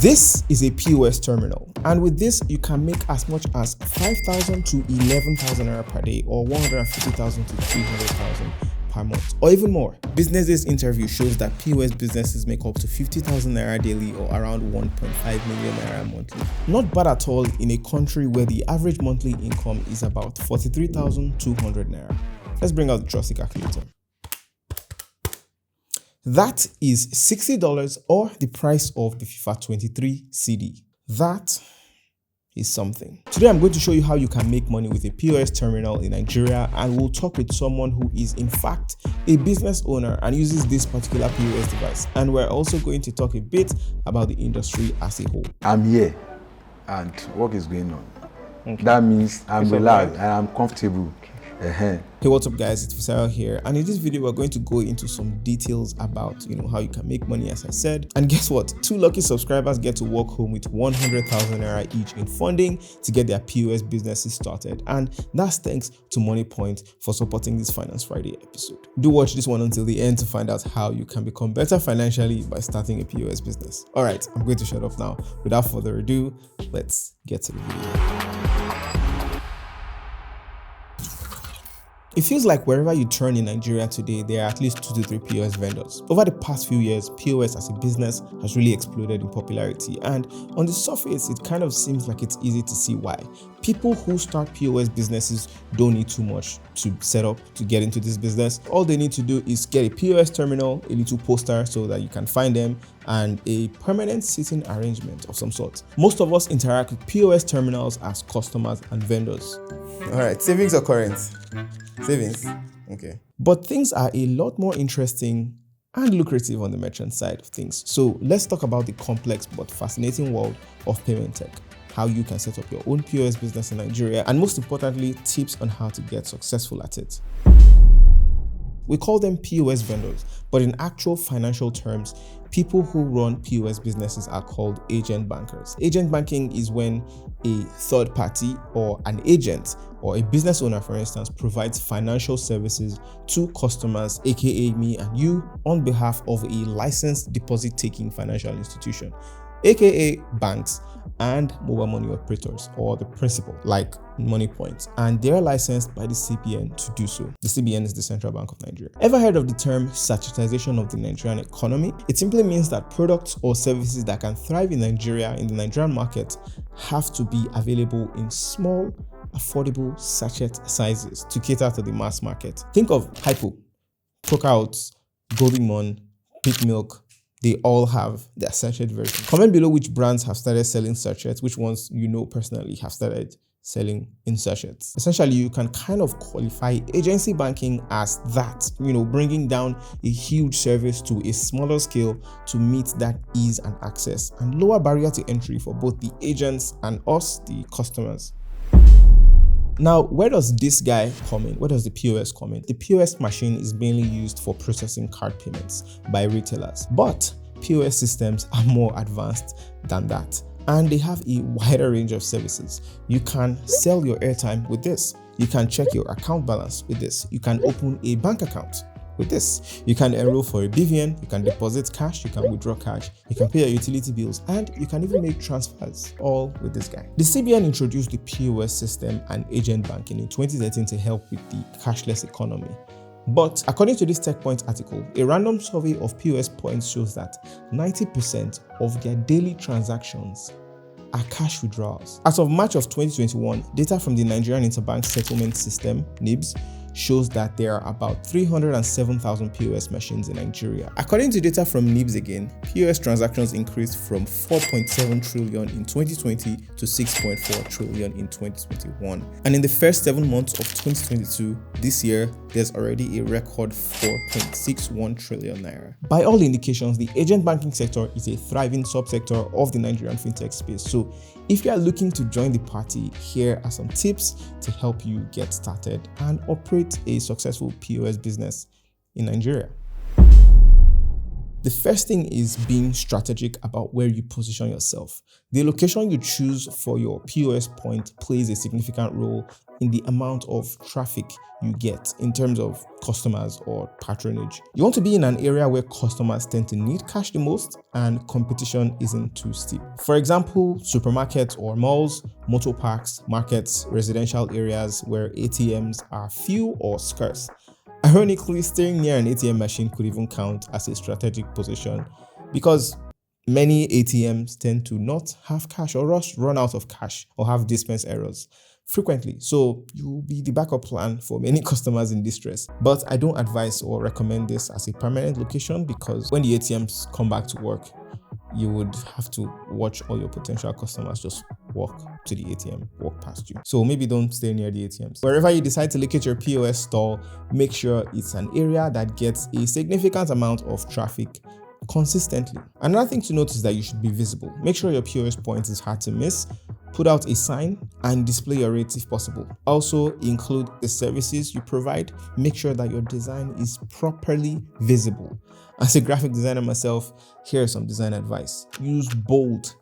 This is a POS terminal, and with this you can make as much as 5,000 to 11,000 naira per day, or 150,000 to 300,000 per month, or even more. Business interview shows that POS businesses make up to 50,000 naira daily, or around 1.5 million naira monthly. Not bad at all in a country where the average monthly income is about 43,200 naira. Let's bring out the trusty calculator. That is $60, or the price of the FIFA 23 CD. That is something. Today I'm going to show you how you can make money with a POS terminal in Nigeria, and we'll talk with someone who is in fact a business owner and uses this particular POS device. And we're also going to talk a bit about the industry as a whole. I'm here and work is going on. Okay. That means I'm relaxed and I'm comfortable. Hey, what's up guys, it's Fisayo here, and in this video we're going to go into some details about how you can make money, as I said. And guess what, 2 lucky subscribers get to walk home with 100,000 naira each in funding to get their POS businesses started, and that's thanks to Moniepoint for supporting this Finance Friday episode. Do watch this one until the end to find out how you can become better financially by starting a POS business. Alright, I'm going to shut up now. Without further ado, let's get to the video. It feels like wherever you turn in Nigeria today, there are at least 2 to 3 POS vendors. Over the past few years, POS as a business has really exploded in popularity, and on the surface, it kind of seems like it's easy to see why. People who start POS businesses don't need too much to set up to get into this business. All they need to do is get a POS terminal, a little poster so that you can find them, and a permanent seating arrangement of some sort. Most of us interact with POS terminals as customers and vendors. Alright, savings or current? Savings. Okay. But things are a lot more interesting and lucrative on the merchant side of things. So let's talk about the complex but fascinating world of payment tech, how you can set up your own POS business in Nigeria, and most importantly, tips on how to get successful at it. We call them POS vendors, but in actual financial terms, people who run POS businesses are called agent bankers. Agent banking is when a third party or an agent or a business owner, for instance, provides financial services to customers, aka me and you, on behalf of a licensed deposit-taking financial institution, aka banks and mobile money operators, or the principal, like Moniepoint, and they're licensed by the CBN to do so. The CBN is the Central Bank of Nigeria. Ever heard of the term sachetization of the Nigerian economy? It simply means that products or services that can thrive in Nigeria, in the Nigerian market, have to be available in small, affordable sachet sizes to cater to the mass market. Think of Hypo, Cookouts, Golden Mon, Peak Milk. They all have their sachet version. Comment below which brands have started selling sachets, which ones you know personally have started selling in sachets. Essentially, you can kind of qualify agency banking as that, bringing down a huge service to a smaller scale to meet that ease and access and lower barrier to entry for both the agents and us, the customers. Now, where does this guy come in? Where does the POS come in? The POS machine is mainly used for processing card payments by retailers, but POS systems are more advanced than that, and they have a wider range of services. You can sell your airtime with this. You can check your account balance with this. You can open a bank account with this. You can enroll for a BVN, you can deposit cash, you can withdraw cash, you can pay your utility bills, and you can even make transfers, all with this guy. The CBN introduced the POS system and agent banking in 2013 to help with the cashless economy. But according to this TechPoint article, a random survey of POS points shows that 90% of their daily transactions are cash withdrawals. As of March of 2021, data from the Nigerian Interbank Settlement System, NIBS, shows that there are about 307,000 POS machines in Nigeria. According to data from NIBS again, POS transactions increased from 4.7 trillion in 2020 to 6.4 trillion in 2021. And in the first 7 months of 2022, this year, there's already a record 4.61 trillion naira. By all indications, the agent banking sector is a thriving subsector of the Nigerian fintech space. So if you are looking to join the party, here are some tips to help you get started and operate a successful POS business in Nigeria. The first thing is being strategic about where you position yourself. The location you choose for your POS point plays a significant role in the amount of traffic you get in terms of customers or patronage. You want to be in an area where customers tend to need cash the most and competition isn't too steep. For example, supermarkets or malls, motor parks, markets, residential areas where ATMs are few or scarce. Ironically, staying near an ATM machine could even count as a strategic position because many ATMs tend to not have cash or run out of cash or have dispense errors frequently. So you'll be the backup plan for many customers in distress. But I don't advise or recommend this as a permanent location because when the ATMs come back to work, you would have to watch all your potential customers just walk to the ATM, walk past you. So maybe don't stay near the ATMs. Wherever you decide to locate your POS stall, make sure it's an area that gets a significant amount of traffic consistently. Another thing to note is that you should be visible. Make sure your POS point is hard to miss. Put out a sign and display your rates if possible. Also include the services you provide. Make sure that your design is properly visible. As a graphic designer myself, here's some design advice. Use bold,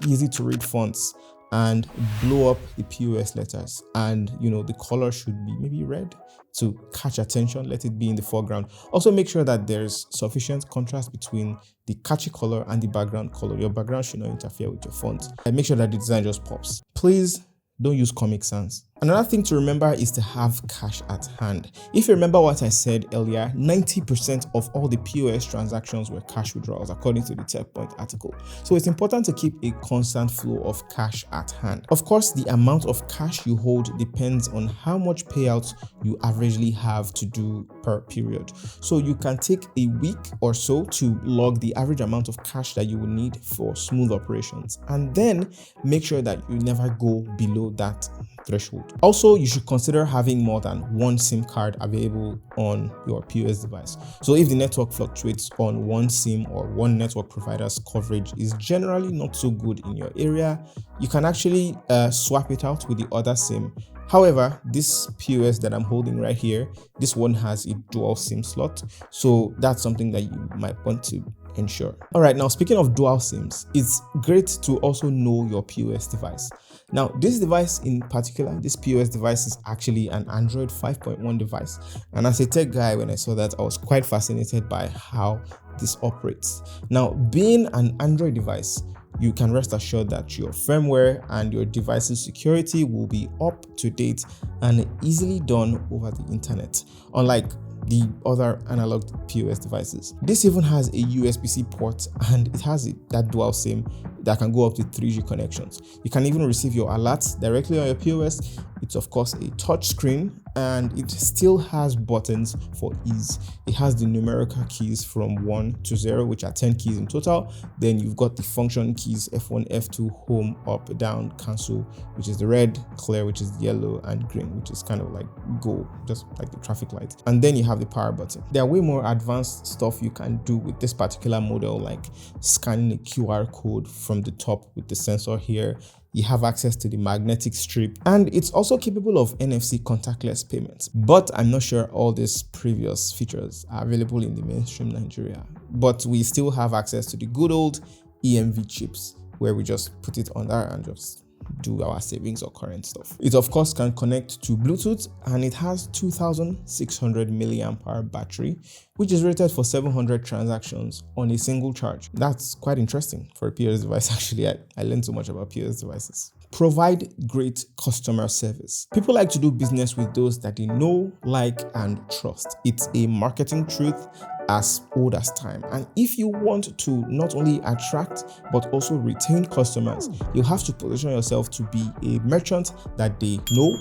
easy to read fonts and blow up the POS letters. And the color should be maybe red to catch attention. Let it be in the foreground. Also make sure that there's sufficient contrast between the catchy color and the background color. Your background should not interfere with your font. And make sure that the design just pops. Please don't use Comic Sans. Another thing to remember is to have cash at hand. If you remember what I said earlier, 90% of all the POS transactions were cash withdrawals according to the TechPoint article. So it's important to keep a constant flow of cash at hand. Of course, the amount of cash you hold depends on how much payouts you averagely have to do per period. So you can take a week or so to log the average amount of cash that you will need for smooth operations, and then make sure that you never go below that threshold. Also, you should consider having more than one SIM card available on your POS device. So if the network fluctuates on one SIM or one network provider's coverage is generally not so good in your area, you can actually swap it out with the other SIM. However, this POS that I'm holding right here, this one has a dual SIM slot. So that's something that you might want to ensure. All right, now speaking of dual SIMs, it's great to also know your POS device. Now, this device in particular, this POS device is actually an Android 5.1 device. And as a tech guy, when I saw that, I was quite fascinated by how this operates. Now, being an Android device, you can rest assured that your firmware and your device's security will be up to date and easily done over the internet, unlike the other analog POS devices. This even has a USB-C port and it has that dual SIM that can go up to 3G connections. You can even receive your alerts directly on your POS. It's of course a touch screen and it still has buttons for ease. It has the numerical keys from 1 to 0, which are 10 keys in total. Then you've got the function keys F1, F2, home, up, down, cancel, which is the red, clear, which is yellow, and green, which is kind of like go, just like the traffic light. And then you have the power button. There are way more advanced stuff you can do with this particular model, like scanning a QR code from the top with the sensor here. You have access to the magnetic strip, and it's also capable of NFC contactless payments. But I'm not sure all these previous features are available in the mainstream Nigeria. But we still have access to the good old EMV chips, where we just put it on there and just do our savings or current stuff. It of course can connect to Bluetooth, and it has 2600 milliamp hour battery, which is rated for 700 transactions on a single charge. That's quite interesting for a POS device. Actually, I learned so much about POS devices. Provide great customer service. People like to do business with those that they know, like, and trust. It's a marketing truth as old as time. And if you want to not only attract but also retain customers, you have to position yourself to be a merchant that they know,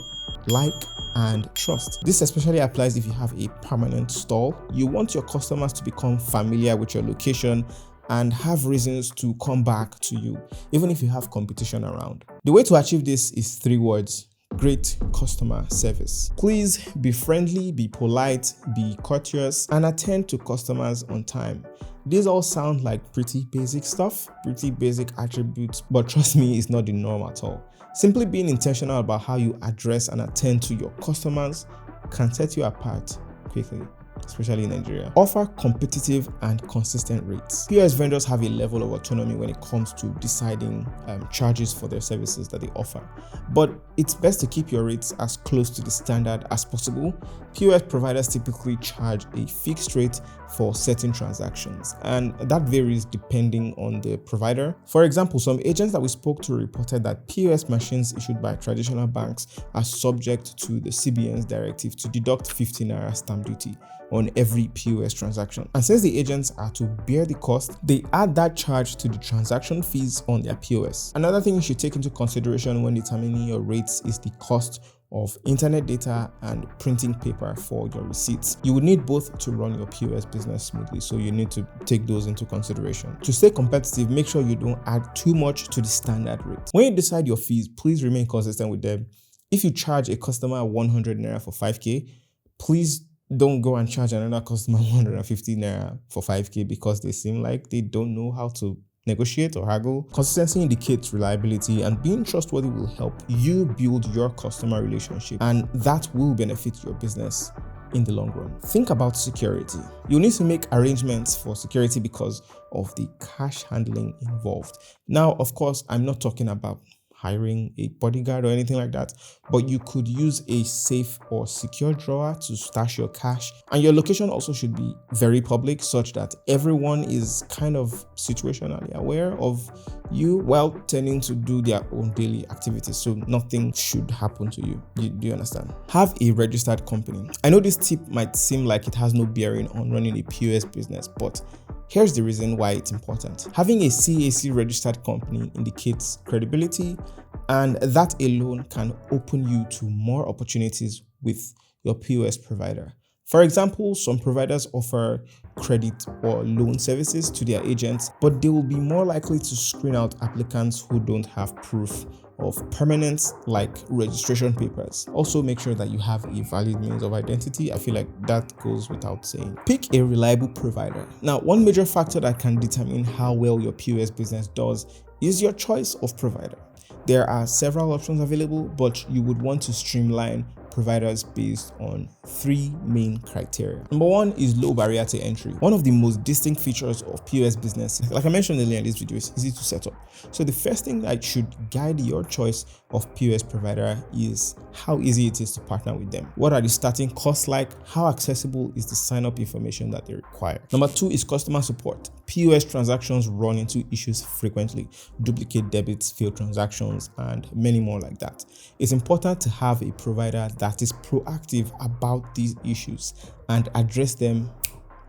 like, and trust. This especially applies if you have a permanent stall. You want your customers to become familiar with your location and have reasons to come back to you, even if you have competition around. The way to achieve this is 3 words: great customer service. Please be friendly, be polite, be courteous, and attend to customers on time. These all sound like pretty basic stuff, pretty basic attributes, but trust me, it's not the norm at all. Simply being intentional about how you address and attend to your customers can set you apart quickly. especially in Nigeria. Offer competitive and consistent rates. POS vendors have a level of autonomy when it comes to deciding charges for their services that they offer, but it's best to keep your rates as close to the standard as possible. POS providers typically charge a fixed rate for certain transactions, and that varies depending on the provider. For example, some agents that we spoke to reported that POS machines issued by traditional banks are subject to the CBN's directive to deduct 15 naira stamp duty on every POS transaction. And since the agents are to bear the cost, they add that charge to the transaction fees on their POS. Another thing you should take into consideration when determining your rates is the cost of internet data and printing paper for your receipts. You would need both to run your POS business smoothly, so you need to take those into consideration. To stay competitive, make sure you don't add too much to the standard rate. When you decide your fees, please remain consistent with them. If you charge a customer 100 naira for 5k, please don't go and charge another customer 150 naira for 5k because they seem like they don't know how to negotiate or haggle. Consistency indicates reliability, and being trustworthy will help you build your customer relationship, and that will benefit your business in the long run. Think about security. You need to make arrangements for security because of the cash handling involved. Now, of course, I'm not talking about hiring a bodyguard or anything like that, but you could use a safe or secure drawer to stash your cash, and your location also should be very public such that everyone is kind of situationally aware of you while tending to do their own daily activities, so nothing should happen to you. Do you understand? Have a registered company. I know this tip might seem like it has no bearing on running a POS business, but here's the reason why it's important. Having a CAC registered company indicates credibility, and that alone can open you to more opportunities with your POS provider. For example, some providers offer credit or loan services to their agents, but they will be more likely to screen out applicants who don't have proof of permanence, like registration papers. Also, make sure that you have a valid means of identity. I feel like that goes without saying. Pick a reliable provider. Now, one major factor that can determine how well your POS business does is your choice of provider. There are several options available, but you would want to streamline providers based on three main criteria. Number one is low barrier to entry. One of the most distinct features of POS business, like I mentioned earlier in this video, is easy to set up. So the first thing that should guide your choice of POS provider is how easy it is to partner with them. What are the starting costs like? How accessible is the sign-up information that they require? Number two is customer support. POS transactions run into issues frequently: duplicate debits, failed transactions, and many more like that. It's important to have a provider that is proactive about these issues and address them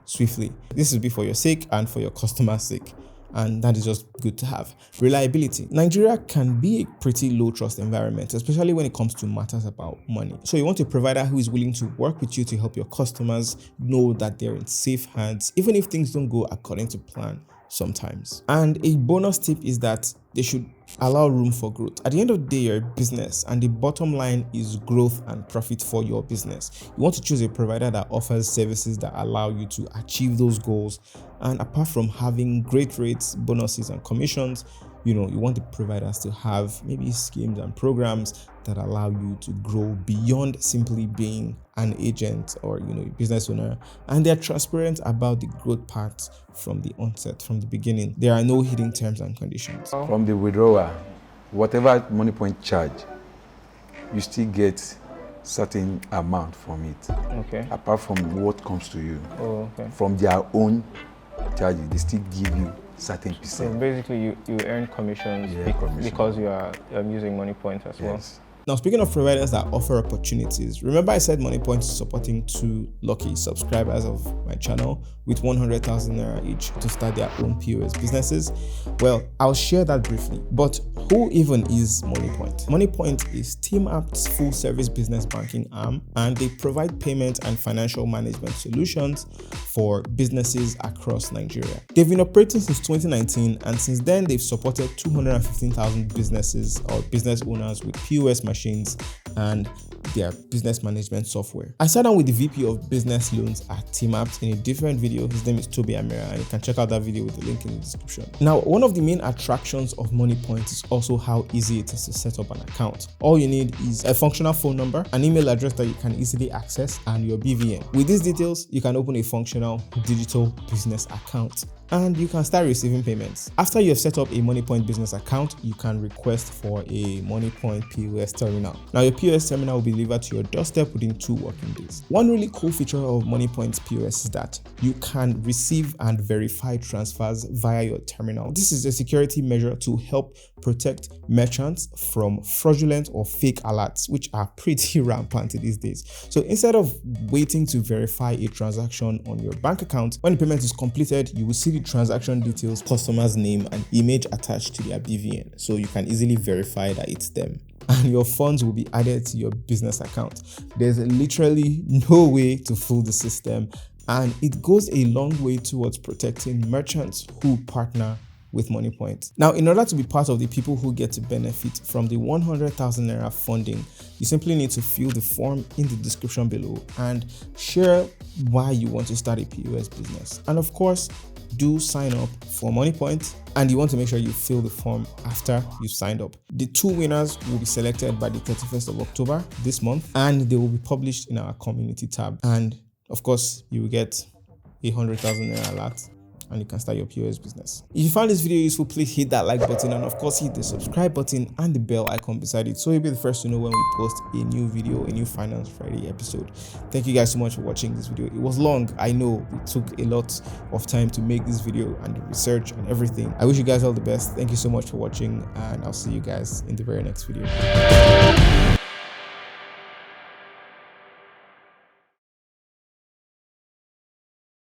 swiftly. This will be for your sake and for your customer's sake, and that is just good to have. Reliability. Nigeria can be a pretty low trust environment, especially when it comes to matters about money. So you want a provider who is willing to work with you to help your customers know that they're in safe hands, even if things don't go according to plan sometimes. And a bonus tip is that they should allow room for growth. At the end of the day, you're a business, and the bottom line is growth and profit for your business. You want to choose a provider that offers services that allow you to achieve those goals. And apart from having great rates, bonuses, and commissions, you want the providers to have maybe schemes and programs that allow you to grow beyond simply being an agent or a business owner, and they're transparent about the growth part from the onset, from the beginning. There are no hidden terms and conditions. From the withdrawal, whatever Moniepoint charge, you still get certain amount from it. Okay. Apart from what comes to you. Oh, okay. From their own charges, they still give you certain percent. So basically, you earn commissions because you are using Moniepoint as well. Now, speaking of providers that offer opportunities, remember I said Moniepoint is supporting 2 lucky subscribers of my channel with 100,000 naira each to start their own POS businesses. Well, I'll share that briefly. But who even is Moniepoint? Moniepoint is Team App's full-service business banking arm, and they provide payment and financial management solutions for businesses across Nigeria. They've been operating since 2019, and since then they've supported 215,000 businesses or business owners with POS machines, and their business management software. I sat down with the VP of Business Loans at Tmapt in a different video. His name is Toby Amira, and you can check out that video with the link in the description. Now, one of the main attractions of Moniepoint is also how easy it is to set up an account. All you need is a functional phone number, an email address that you can easily access, and your BVN. With these details, you can open a functional digital business account and you can start receiving payments. After you have set up a Moniepoint business account, you can request for a Moniepoint POS terminal. Now, your POS terminal will be delivered to your doorstep within 2 working days. One really cool feature of Moniepoint's POS is that you can receive and verify transfers via your terminal. This is a security measure to help protect merchants from fraudulent or fake alerts, which are pretty rampant these days. So instead of waiting to verify a transaction on your bank account, when the payment is completed, you will see the transaction details, customer's name, and image attached to their BVN, so you can easily verify that it's them. And your funds will be added to your business account. There's literally no way to fool the system, and it goes a long way towards protecting merchants who partner with Moniepoint. Now, in order to be part of the people who get to benefit from the 100,000 Naira funding, you simply need to fill the form in the description below and share why you want to start a POS business. And of course, do sign up for Moniepoint, and you want to make sure you fill the form after you've signed up. The 2 winners will be selected by the 31st of October this month, and they will be published in our community tab. And of course, you will get 100,000 Naira alert, and you can start your POS business. If you found this video useful, please hit that like button, and of course hit the subscribe button and the bell icon beside it so you'll be the first to know when we post a new video, a new Finance Friday episode. Thank you guys so much for watching this video. It was long, I know. It took a lot of time to make this video and the research and everything. I wish you guys all the best. Thank you so much for watching, and I'll see you guys in the very next video.